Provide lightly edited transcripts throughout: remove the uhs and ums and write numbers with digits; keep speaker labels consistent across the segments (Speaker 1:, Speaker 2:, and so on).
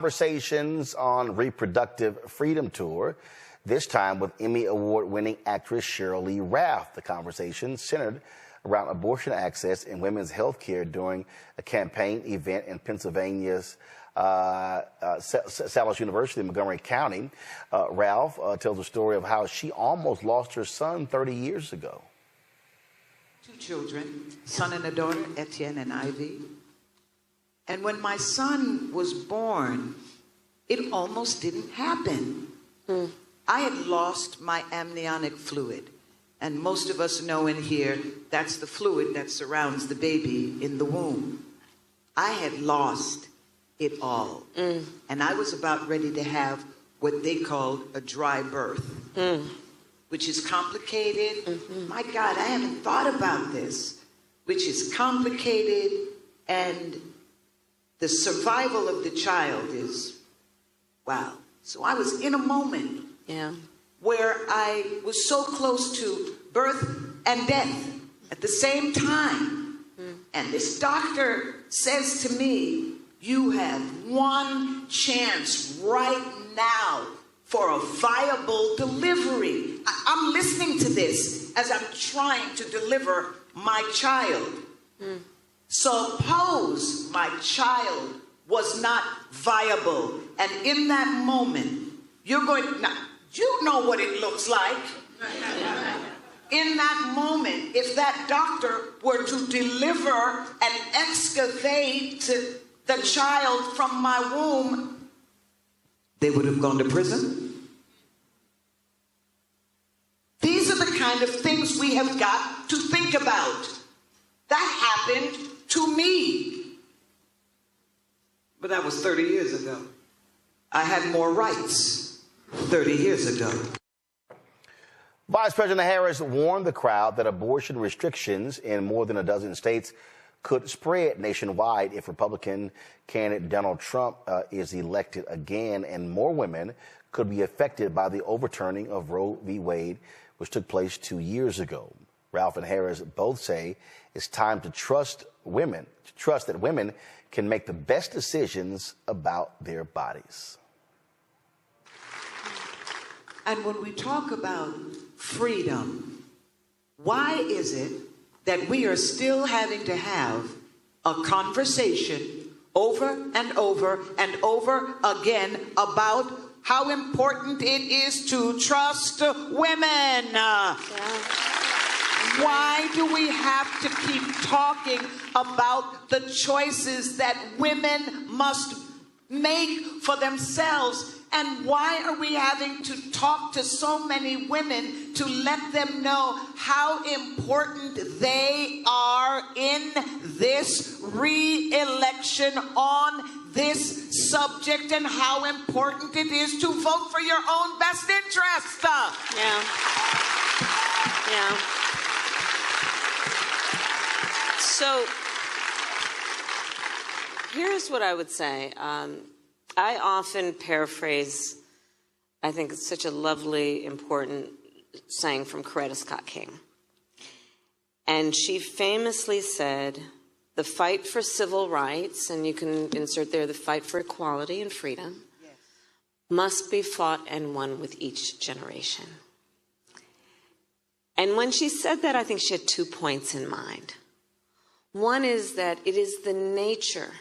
Speaker 1: Conversations on Reproductive Freedom Tour, this time with Emmy Award-winning actress Sheryl Lee Ralph. The conversation centered around abortion access and women's health care during a campaign event in Pennsylvania's Salus University in Montgomery County. Ralph tells the story of how she almost lost her son 30 years ago.
Speaker 2: 2 children, son and a daughter, Etienne and Ivy. And when my son was born, it almost didn't happen. I had lost my amniotic fluid. And most of us know in here, that's the fluid that surrounds the baby in the womb. I had lost it all. And I was about ready to have what they called a dry birth, which is complicated. My God, I haven't thought about this, which is complicated, and the survival of the child is, wow. So I was in a moment where I was so close to birth and death at the same time. And this doctor says to me, you have one chance right now for a viable delivery. I'm listening to this as I'm trying to deliver my child. Suppose my child was not viable, and in that moment, you're going, now, you know what it looks like. In that moment, if that doctor were to deliver and excavate the child from my womb, they would have gone to prison. These are the kind of things we have got to think about. That happened to me. But that was 30 years ago. I had more rights 30 years ago.
Speaker 1: Vice President Harris warned the crowd that abortion restrictions in more than a dozen states could spread nationwide if Republican candidate Donald Trump is elected again, and more women could be affected by the overturning of Roe v. Wade, which took place 2 years ago. Ralph and Harris both say it's time to trust that women can make the best decisions about their bodies.
Speaker 2: And when we talk about freedom, why is it that we are still having to have a conversation over and over and over again about how important it is to trust women? Why do we have to keep talking about the choices that women must make for themselves? And why are we having to talk to so many women to let them know how important they are in this re-election on this subject, and how important it is to vote for your own best interest?
Speaker 3: So here's what I would say. I often paraphrase, I think it's such a lovely, important saying from Coretta Scott King. And she famously said, the fight for civil rights, and you can insert there the fight for equality and freedom, must be fought and won with each generation. And when she said that, I think she had 2 points in mind. One is that it is the nature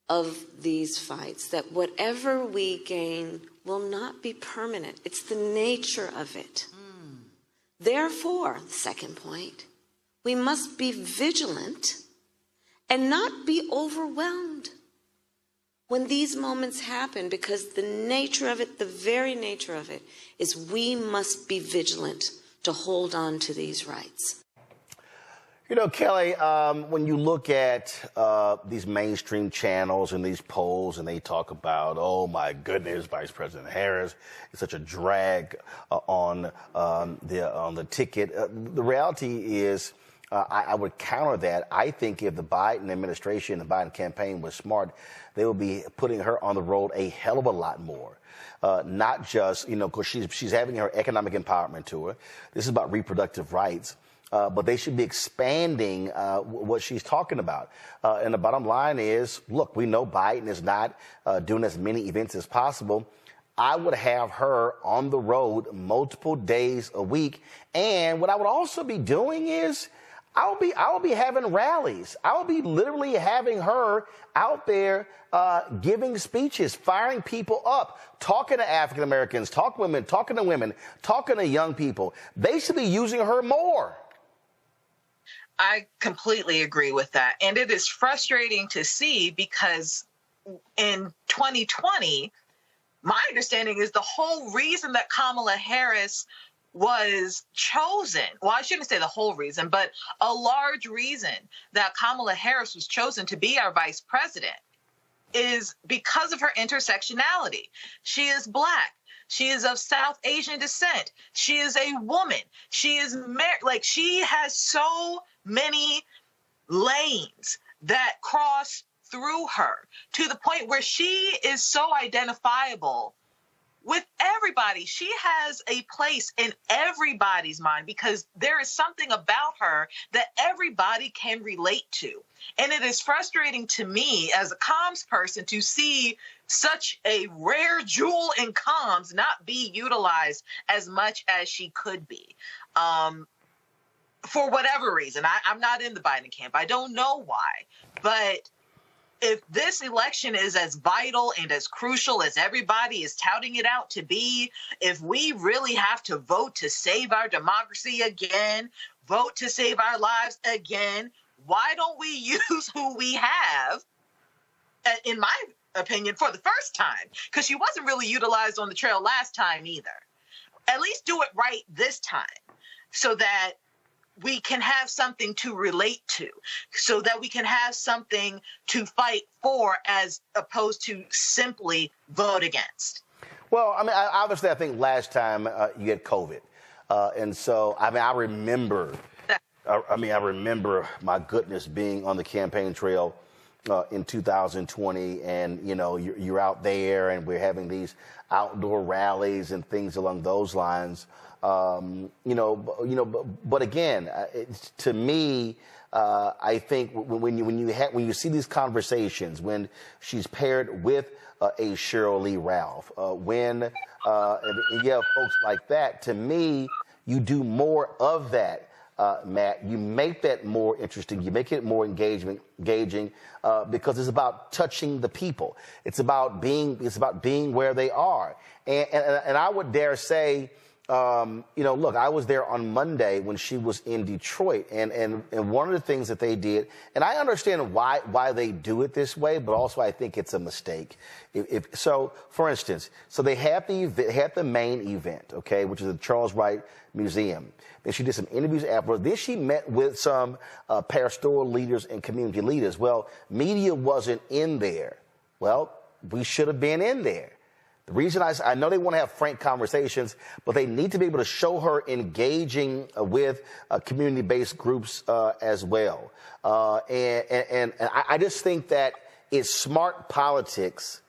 Speaker 3: of these fights that whatever we gain will not be permanent. It's the nature of it. Therefore, the second point, we must be vigilant and not be overwhelmed when these moments happen, because the nature of it, the very nature of it, is we must be vigilant to hold on to these rights.
Speaker 1: You know, Kelly, when you look at these mainstream channels and these polls, and they talk about, oh my goodness, Vice President Harris is such a drag on the ticket. The reality is, I would counter that. I think if the Biden administration, the Biden campaign was smart, they would be putting her on the road a hell of a lot more. Not just, because she's having her economic empowerment tour. This is about reproductive rights. but they should be expanding what she's talking about. And the bottom line is, look, we know Biden is not doing as many events as possible. I would have her on the road multiple days a week. And what I would also be doing is I will be having rallies. I will be literally having her out there giving speeches, firing people up, talking to African Americans, talking to women, talking to young people. They should be using her more.
Speaker 4: I completely agree with that. And it is frustrating to see because in 2020, my understanding is the whole reason that Kamala Harris was chosen, well, I shouldn't say the whole reason, but a large reason that Kamala Harris was chosen to be our vice president is because of her intersectionality. She is Black. She is of South Asian descent. She is a woman. She is married. Like, she has so many lanes that cross through her to the point where she is so identifiable with everybody. She has a place in everybody's mind because there is something about her that everybody can relate to. And it is frustrating to me as a comms person to see such a rare jewel in comms not be utilized as much as she could be. For whatever reason, I'm not in the Biden camp. I don't know why, but if this election is as vital and as crucial as everybody is touting it out to be, if we really have to vote to save our democracy again, vote to save our lives again, why don't we use who we have, in my opinion, for the first time? Because she wasn't really utilized on the trail last time either. At least do it right this time so that we can have something to relate to, so that we can have something to fight for as opposed to simply vote against.
Speaker 1: Well, I mean, obviously, I think last time you had COVID. And so, I mean, I remember, my goodness, being on the campaign trail in 2020, and, you know, you're out there and we're having these outdoor rallies and things along those lines. But again, to me, I think when you see these conversations, when she's paired with a Sheryl Lee Ralph, when you have folks like that, to me, you do more of that. Matt, you make that more interesting. You make it more engaging, because it's about touching the people. It's about being where they are. And I would dare say, look, I was there on Monday when she was in Detroit, and one of the things that they did, and I understand why they do it this way, but also I think it's a mistake. So, for instance, they had the main event, okay, which is the Charles Wright Museum. Then she did some interviews afterwards. Then she met with some pastoral leaders and community leaders. Well, media wasn't in there. Well, we should have been in there. The reason I know they want to have frank conversations, but they need to be able to show her engaging with community-based groups as well. And I just think that it's smart politics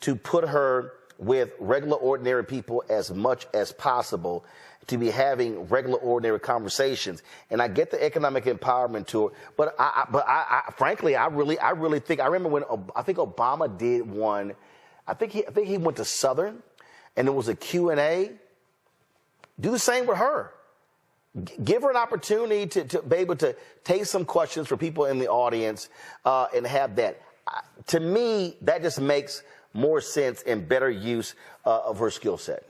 Speaker 1: to put her with regular, ordinary people as much as possible, to be having regular, ordinary conversations. And I get the economic empowerment to it, but frankly, I really think, I remember when I think Obama did one. I think he went to Southern, and there was a Q&A. Do the same with her. Give her an opportunity to be able to take some questions for people in the audience and have that. To me, that just makes more sense and better use of her skill set.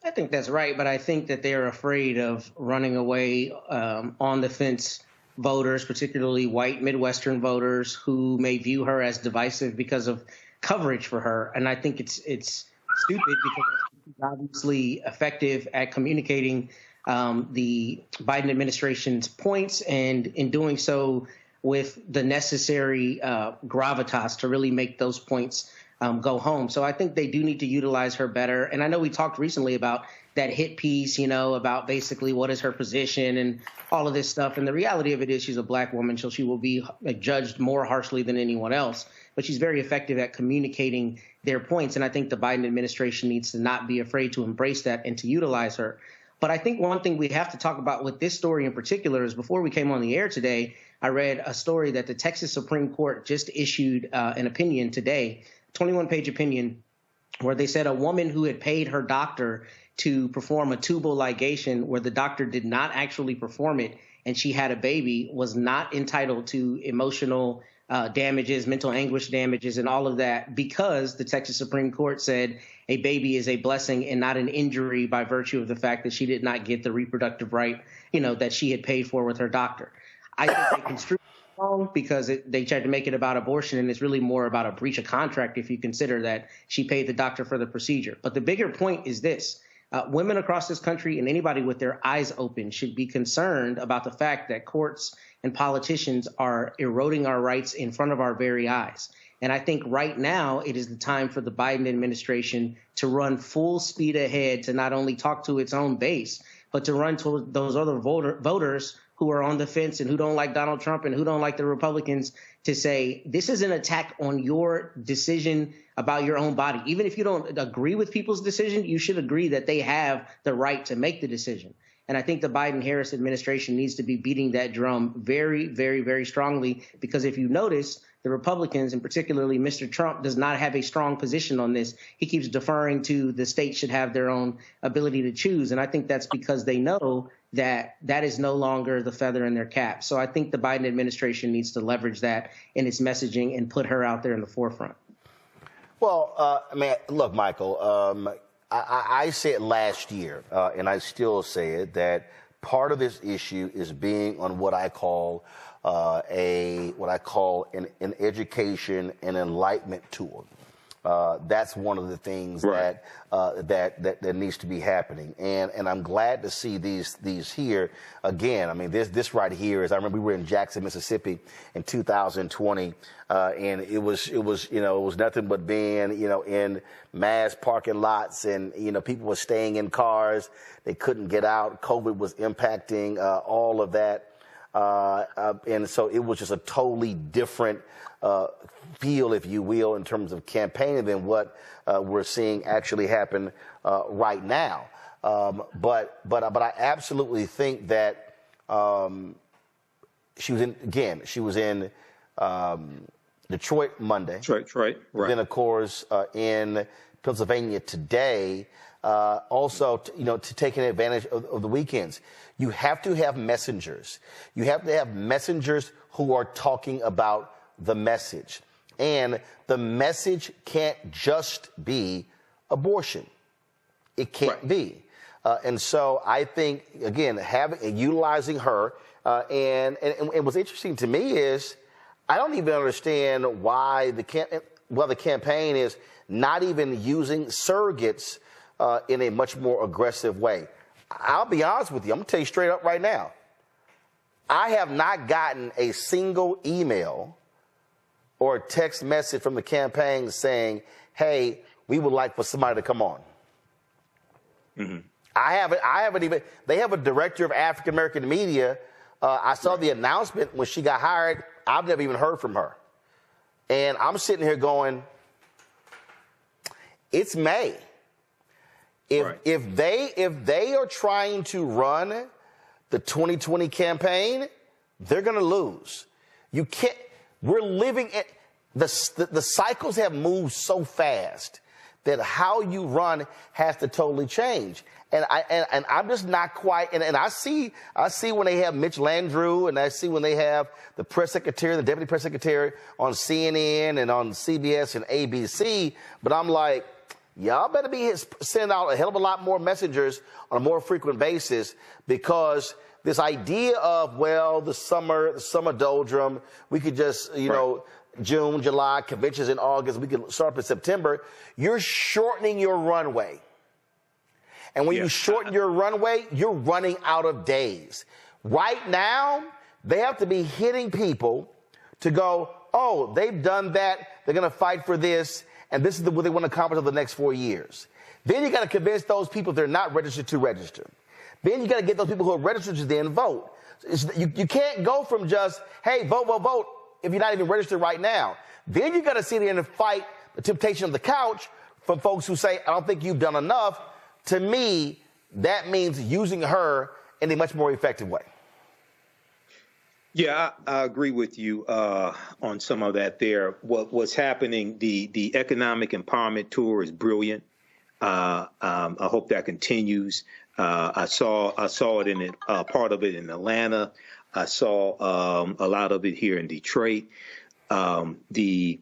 Speaker 5: I think that's right, but I think that they're afraid of running away on the fence voters, particularly white Midwestern voters, who may view her as divisive because of coverage for her. And I think it's stupid, because she's obviously effective at communicating the Biden administration's points, and in doing so with the necessary gravitas to really make those points go home. So I think they do need to utilize her better. And I know we talked recently about that hit piece, about basically what is her position and all of this stuff. And the reality of it is she's a Black woman, so she will be judged more harshly than anyone else. But she's very effective at communicating their points. And I think the Biden administration needs to not be afraid to embrace that and to utilize her. But I think one thing we have to talk about with this story in particular is before we came on the air today, I read a story that the Texas Supreme Court just issued an opinion today, 21-page opinion, where they said a woman who had paid her doctor to perform a tubal ligation where the doctor did not actually perform it and she had a baby was not entitled to emotional damages, mental anguish damages, and all of that because the Texas Supreme Court said a baby is a blessing and not an injury by virtue of the fact that she did not get the reproductive right, that she had paid for with her doctor. I think they construed it wrong because they tried to make it about abortion, and it's really more about a breach of contract if you consider that she paid the doctor for the procedure. But the bigger point is this. Women across this country and anybody with their eyes open should be concerned about the fact that courts and politicians are eroding our rights in front of our very eyes. And I think right now it is the time for the Biden administration to run full speed ahead to not only talk to its own base, but to run to those other voters who are on the fence and who don't like Donald Trump and who don't like the Republicans to say this is an attack on your decision about your own body. Even if you don't agree with people's decision, you should agree that they have the right to make the decision. And I think the Biden-Harris administration needs to be beating that drum very, very, very strongly, because if you notice, the Republicans, and particularly Mr. Trump, does not have a strong position on this. He keeps deferring to the states should have their own ability to choose. And I think that's because they know that that is no longer the feather in their cap. So I think the Biden administration needs to leverage that in its messaging and put her out there in the forefront.
Speaker 1: Well, look, Michael, I said last year, and I still say it, that part of this issue is being on what I call an education and enlightenment tour. That's one of the things
Speaker 6: right.
Speaker 1: that needs to be happening, and I'm glad to see these here again. I mean, this right here is. I remember we were in Jackson, Mississippi, in 2020, and it was nothing but being in mass parking lots, and people were staying in cars. They couldn't get out. COVID was impacting all of that. And so it was just a totally different feel, if you will, in terms of campaigning than what we're seeing actually happen right now. But I absolutely think that she was in Detroit Monday.
Speaker 6: Detroit, right.
Speaker 1: Then, of course, in Pennsylvania today. Also, to taking advantage of the weekends. You have to have messengers. You have to have messengers who are talking about the message. And the message can't just be abortion. It can't be. And so I think, again, utilizing her, and what's interesting to me is I don't even understand why the campaign is not even using surrogates in a much more aggressive way. I'll be honest with you. I'm going to tell you straight up right now. I have not gotten a single email or a text message from the campaign saying, hey, we would like for somebody to come on.
Speaker 6: Mm-hmm.
Speaker 1: I haven't even, they have a director of African-American media. I saw the announcement when she got hired. I've never even heard from her. And I'm sitting here going, it's May. If they are trying to run the 2020 campaign, they're going to lose. You can't. We're living in the cycles have moved so fast that how you run has to totally change. And I'm just not quite. And I see when they have Mitch Landrieu, and I see when they have the press secretary, the deputy press secretary on CNN and on CBS and ABC. But I'm like, y'all better be sending out a hell of a lot more messengers on a more frequent basis, because this idea of, well, the summer doldrum, we could just, June, July, conventions in August, we could start up in September. You're shortening your runway. And when you shorten your runway, you're running out of days. Right now, they have to be hitting people to go, oh, they've done that, they're going to fight for this, and this is what they want to accomplish over the next 4 years. Then you got to convince those people they're not registered to register. Then you got to get those people who are registered to then vote. You can't go from just, hey, vote, vote, vote, if you're not even registered right now. Then you got to sit there and fight the temptation of the couch from folks who say, I don't think you've done enough. To me, that means using her in a much more effective way.
Speaker 6: Yeah, I agree with you on some of that there. What's happening, the economic empowerment tour is brilliant. I hope that continues. I saw it in part of it in Atlanta. I saw a lot of it here in Detroit. The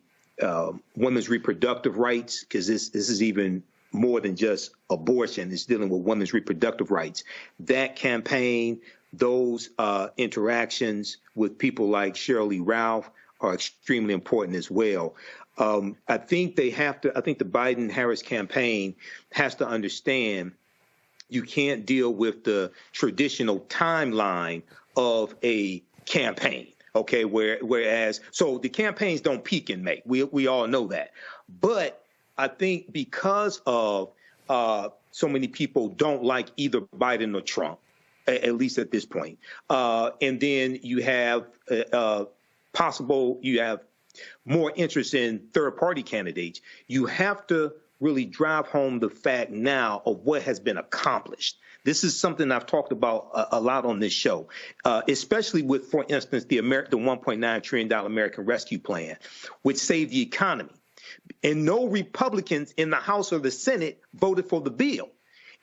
Speaker 6: women's reproductive rights, because this is even more than just abortion. It's dealing with women's reproductive rights. That campaign, those interactions with people like Sheryl Lee Ralph are extremely important as well. I think the Biden-Harris campaign has to understand you can't deal with the traditional timeline of a campaign. Okay, whereas the campaigns don't peak in May. We all know that. But I think because of so many people don't like either Biden or Trump, at least at this point, and then you have more interest in third-party candidates, you have to really drive home the fact now of what has been accomplished. This is something I've talked about a lot on this show, especially with, for instance, the $1.9 trillion American Rescue Plan, which saved the economy. And no Republicans in the House or the Senate voted for the bill.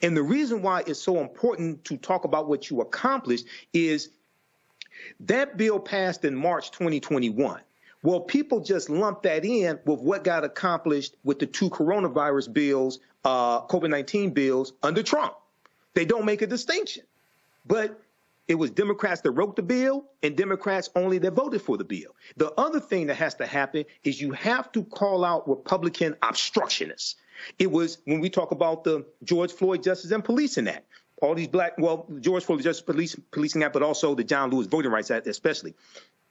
Speaker 6: And the reason why it's so important to talk about what you accomplished is that bill passed in March 2021. Well, people just lump that in with what got accomplished with the two coronavirus bills, COVID-19 bills under Trump. They don't make a distinction. But it was Democrats that wrote the bill and Democrats only that voted for the bill. The other thing that has to happen is you have to call out Republican obstructionists. It was when we talk about the George Floyd Justice and Policing Act, all these George Floyd Justice Policing Act, but also the John Lewis Voting Rights Act especially.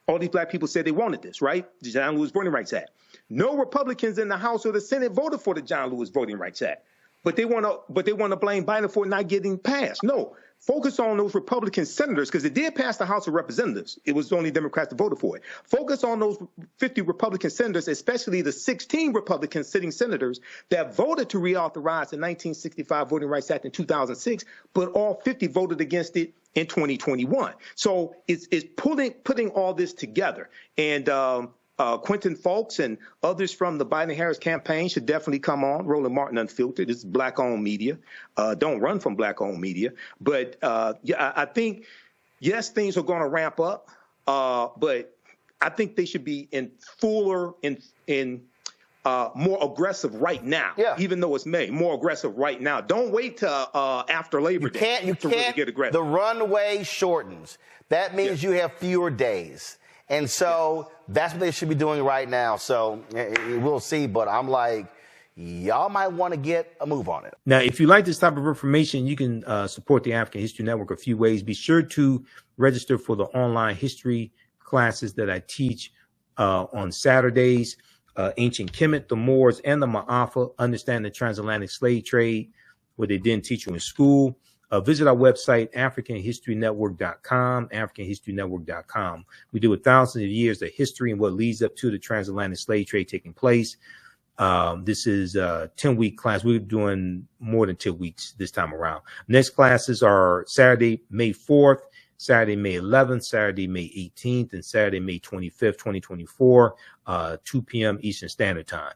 Speaker 6: All these black people said they wanted this, right? The John Lewis Voting Rights Act. No Republicans in the House or the Senate voted for the John Lewis Voting Rights Act. But they want to blame Biden for not getting passed. No, focus on those Republican senators, because it did pass the House of Representatives. It was only Democrats that voted for it. Focus on those 50 Republican senators, especially the 16 Republican sitting senators that voted to reauthorize the 1965 Voting Rights Act in 2006, but all 50 voted against it in 2021. So it's putting all this together. And Quentin Fulks and others from the Biden-Harris campaign should definitely come on. Roland Martin Unfiltered. This is black-owned media. Don't run from black-owned media. But I think, yes, things are going to ramp up. But I think they should be in fuller, more aggressive right now. Yeah. Even though it's May, more aggressive right now. Don't wait till after Labor Day to really get aggressive.
Speaker 1: The runway shortens. That means you have fewer days. And so that's what they should be doing right now. So we'll see. But I'm like, y'all might want to get a move on it.
Speaker 7: Now, if you like this type of information, you can support the African History Network a few ways. Be sure to register for the online history classes that I teach on Saturdays. Ancient Kemet, the Moors, and the Ma'afa, Understand the Transatlantic Slave Trade, what they didn't teach you in school. Visit our website, AfricanHistoryNetwork.com, AfricanHistoryNetwork.com. We deal with thousands of years of history and what leads up to the transatlantic slave trade taking place. This is a 10-week class. We're doing more than 2 weeks this time around. Next classes are Saturday, May 4th, Saturday, May 11th, Saturday, May 18th, and Saturday, May 25th, 2024, 2 p.m. Eastern Standard Time.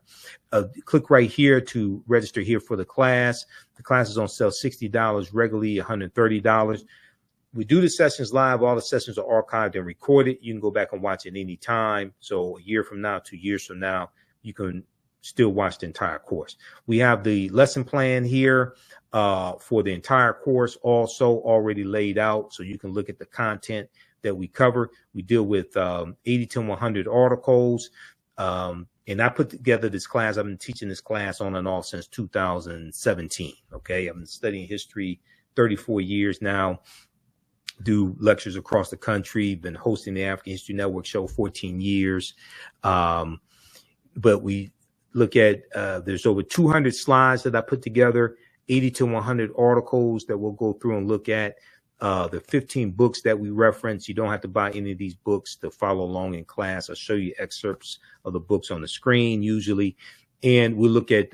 Speaker 7: Click right here to register here for the class. The class is on sale $60, regularly $130. We do the sessions live. All the sessions are archived and recorded. You can go back and watch it any time. So a year from now, 2 years from now, you can still watch the entire course. We have the lesson plan here for the entire course also already laid out, so you can look at the content that we cover. We deal with 80 to 100 articles. And I put together this class. I've been teaching this class on and off since 2017. Okay. I've been studying history 34 years now, do lectures across the country, been hosting the African History Network show 14 years. But we look at, there's over 200 slides that I put together, 80 to 100 articles that we'll go through and look at. The 15 books that we reference. You don't have to buy any of these books to follow along in class. I'll show you excerpts of the books on the screen usually. And we look at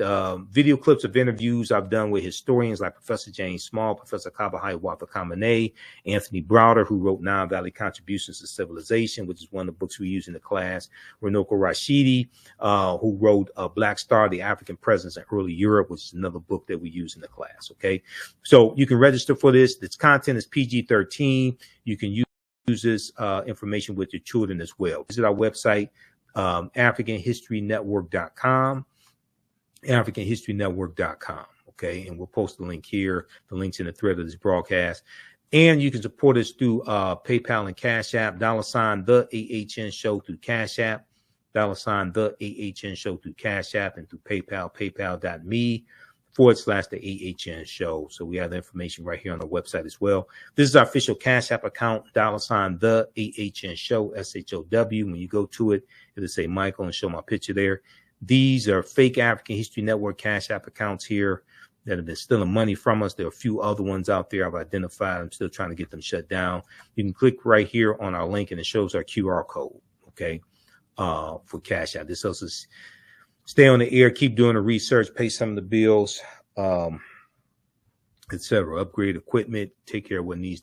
Speaker 7: video clips of interviews I've done with historians like Professor James Small, Professor Kabahai Wapakamane, Anthony Browder, who wrote Nile Valley Contributions to Civilization, which is one of the books we use in the class, Runoko Rashidi, who wrote Black Star, The African Presence in Early Europe, which is another book that we use in the class, okay? So you can register for this. This content is PG-13. You can use this information with your children as well. Visit our website, AfricanHistoryNetwork.com. AfricanHistoryNetwork.com. Okay. And we'll post the link here. The link's in the thread of this broadcast. And you can support us through PayPal and Cash App, $the AHN Show through Cash App, $the AHN Show through Cash App, and through PayPal, paypal.me/the AHN Show. So we have the information right here on the website as well. This is our official Cash App account, $the AHN Show, SHOW. When you go to it, it'll say Michael and show my picture there. These are fake African History Network Cash App accounts here that have been stealing money from us. There are a few other ones out there I've identified. I'm still trying to get them shut down. You can click right here on our link and it shows our QR code, okay, for Cash App. This helps us stay on the air, keep doing the research, pay some of the bills, etc. Upgrade equipment, take care of what needs